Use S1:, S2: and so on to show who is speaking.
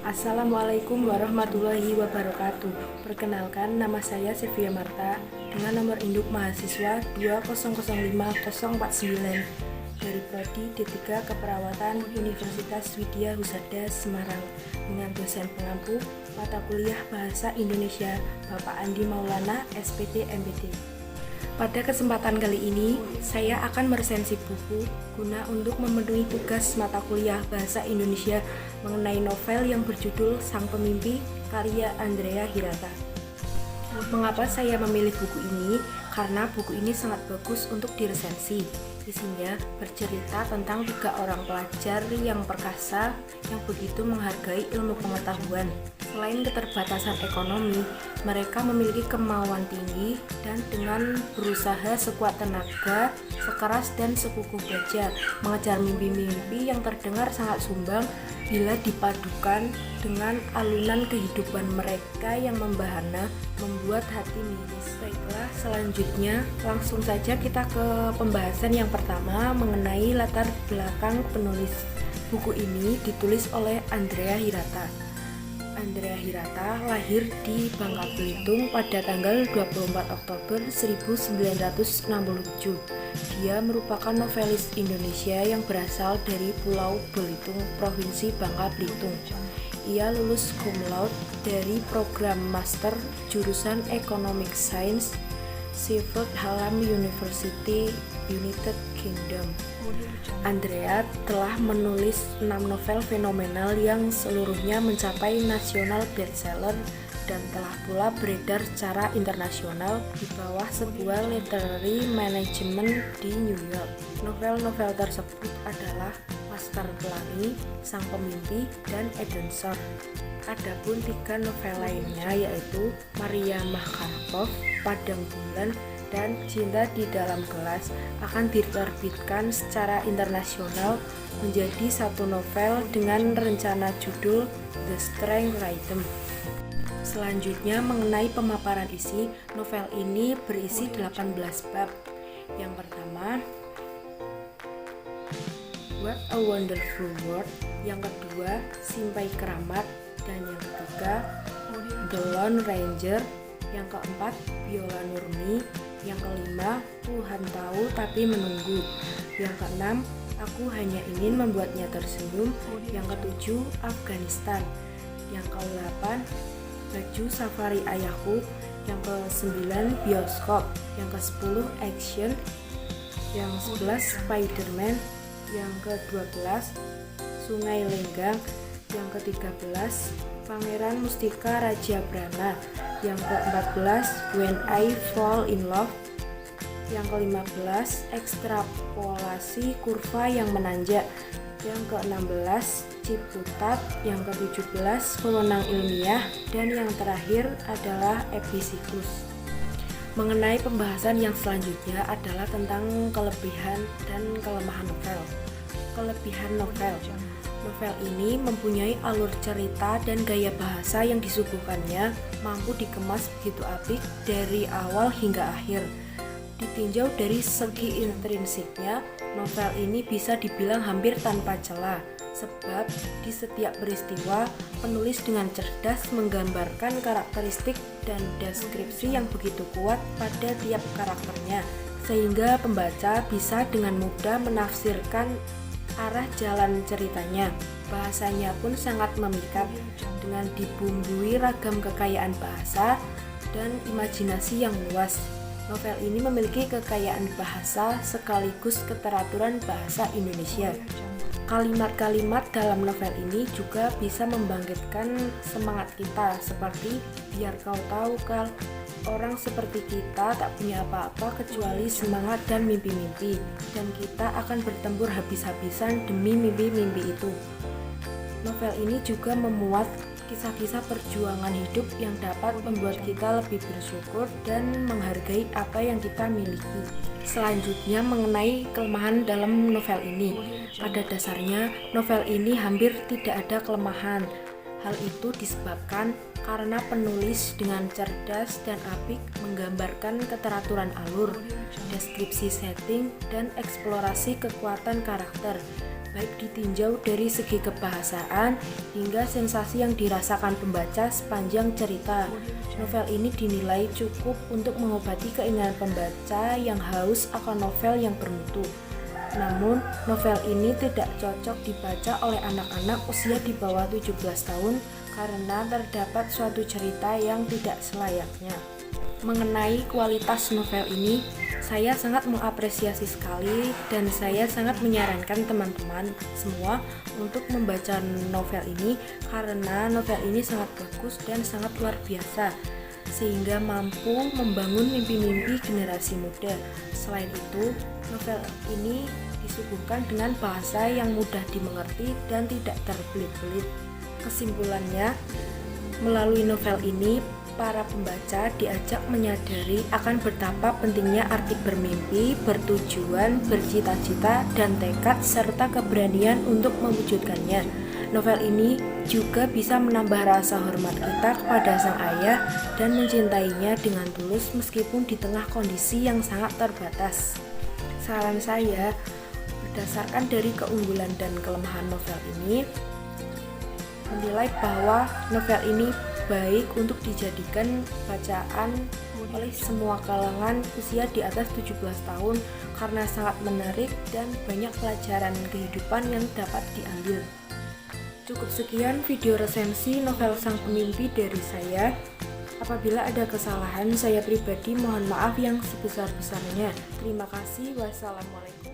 S1: Assalamualaikum warahmatullahi wabarakatuh. Perkenalkan, nama saya Sevia Marta dengan nomor induk mahasiswa 2005049 dari Prodi D3 Keperawatan Universitas Widya Husada Semarang dengan dosen pengampu mata kuliah Bahasa Indonesia Bapak Andi Maulana SPT MPD. Pada kesempatan kali ini, saya akan meresensi buku guna untuk memenuhi tugas mata kuliah Bahasa Indonesia mengenai novel yang berjudul Sang Pemimpi karya Andrea Hirata. Mengapa saya memilih buku ini? Karena buku ini sangat bagus untuk diresensi. Isinya bercerita tentang 3 orang pelajar yang perkasa yang begitu menghargai ilmu pengetahuan. Selain keterbatasan ekonomi, mereka memiliki kemauan tinggi dan dengan berusaha sekuat tenaga, sekeras dan sekukuh baja, mengejar mimpi-mimpi yang terdengar sangat sumbang bila dipadukan dengan alunan kehidupan mereka yang membahana, membuat hati miris. Baiklah, selanjutnya langsung saja kita ke pembahasan yang pertama mengenai latar belakang penulis. Buku ini ditulis oleh Andrea Hirata. Andrea Hirata lahir di Bangka Belitung pada tanggal 24 Oktober 1967. Dia merupakan novelis Indonesia yang berasal dari Pulau Belitung, Provinsi Bangka Belitung. Ia lulus cum laude dari program master jurusan Economic Science, Sheffield Hallam University, United Kingdom. Andrea telah menulis 6 novel fenomenal yang seluruhnya mencapai nasional bestseller dan telah pula beredar secara internasional di bawah sebuah literary management di New York. Novel-novel tersebut adalah Laskar Pelangi, Sang Pemimpi, dan Eden Shore. Adapun 3 novel lainnya yaitu Maria Mahkarkov, Padang Bulan, dan Cinta di Dalam Kelas akan diterbitkan secara internasional menjadi satu novel dengan rencana judul The Strength Rhythm. Selanjutnya mengenai pemaparan isi, novel ini berisi 18 bab. Yang pertama, What a Wonderful World. Yang kedua, Simpai Keramat. Dan yang ketiga, The Lone Ranger. Yang keempat, Biola Nurmi. Yang kelima, Tuhan Tahu Tapi Menunggu. Yang keenam, Aku Hanya Ingin Membuatnya Tersenyum. Yang ketujuh, Afghanistan. Yang kedelapan, Baju Safari Ayahku. Yang ke-9, Bioskop. Yang ke-10, Action. Yang 11, Spiderman. Yang ke-12, Sungai Lenggang. Yang ke-13, Pangeran Mustika Raja Brana. Yang ke-14, When I Fall in Love. Yang ke-15, Ekstrapolasi Kurva yang Menanjak. Yang ke-16, Ciputat. Yang ke-17, Pemenang Ilmiah. Dan yang terakhir adalah Episikus. Mengenai pembahasan yang selanjutnya adalah tentang kelebihan dan kelemahan novel. Kelebihan novel. Novel ini mempunyai alur cerita dan gaya bahasa yang disuguhkannya mampu dikemas begitu apik dari awal hingga akhir. Ditinjau dari segi intrinsiknya, novel ini bisa dibilang hampir tanpa celah, sebab di setiap peristiwa, penulis dengan cerdas menggambarkan karakteristik dan deskripsi yang begitu kuat pada tiap karakternya, sehingga pembaca bisa dengan mudah menafsirkan arah jalan ceritanya. Bahasanya pun sangat memikat dengan dibumbui ragam kekayaan bahasa dan imajinasi yang luas. Novel ini memiliki kekayaan bahasa sekaligus keteraturan bahasa Indonesia. Kalimat-kalimat dalam novel ini juga bisa membangkitkan semangat kita, seperti biar kau tahu Kal, orang seperti kita tak punya apa-apa kecuali semangat dan mimpi-mimpi, dan kita akan bertempur habis-habisan demi mimpi-mimpi itu. Novel ini juga memuat kisah-kisah perjuangan hidup yang dapat membuat kita lebih bersyukur dan menghargai apa yang kita miliki. Selanjutnya mengenai kelemahan dalam novel ini. Pada dasarnya, novel ini hampir tidak ada kelemahan. Hal itu disebabkan karena penulis dengan cerdas dan apik menggambarkan keteraturan alur, deskripsi setting, dan eksplorasi kekuatan karakter. baik ditinjau dari segi kebahasaan hingga sensasi yang dirasakan pembaca sepanjang cerita. Novel ini dinilai cukup untuk mengobati keinginan pembaca yang haus akan novel yang bermutu. Namun, novel ini tidak cocok dibaca oleh anak-anak usia di bawah 17 tahun karena terdapat suatu cerita yang tidak selayaknya. Mengenai kualitas novel ini, saya sangat mengapresiasi sekali dan saya sangat menyarankan teman-teman semua untuk membaca novel ini karena novel ini sangat bagus dan sangat luar biasa sehingga mampu membangun mimpi-mimpi generasi muda. Selain itu, novel ini disuguhkan dengan bahasa yang mudah dimengerti dan tidak terbelit-belit. Kesimpulannya, melalui novel ini para pembaca diajak menyadari akan betapa pentingnya arti bermimpi, bertujuan, bercita-cita, dan tekad serta keberanian untuk mewujudkannya. Novel ini juga bisa menambah rasa hormat kita kepada sang ayah dan mencintainya dengan tulus meskipun di tengah kondisi yang sangat terbatas. Saran saya, berdasarkan dari keunggulan dan kelemahan novel ini, menilai bahwa novel ini baik untuk dijadikan bacaan oleh semua kalangan usia di atas 17 tahun karena sangat menarik dan banyak pelajaran kehidupan yang dapat diambil. Cukup sekian video resensi novel Sang Pemimpi dari saya. Apabila ada kesalahan, saya pribadi mohon maaf yang sebesar-besarnya. Terima kasih. Wassalamualaikum.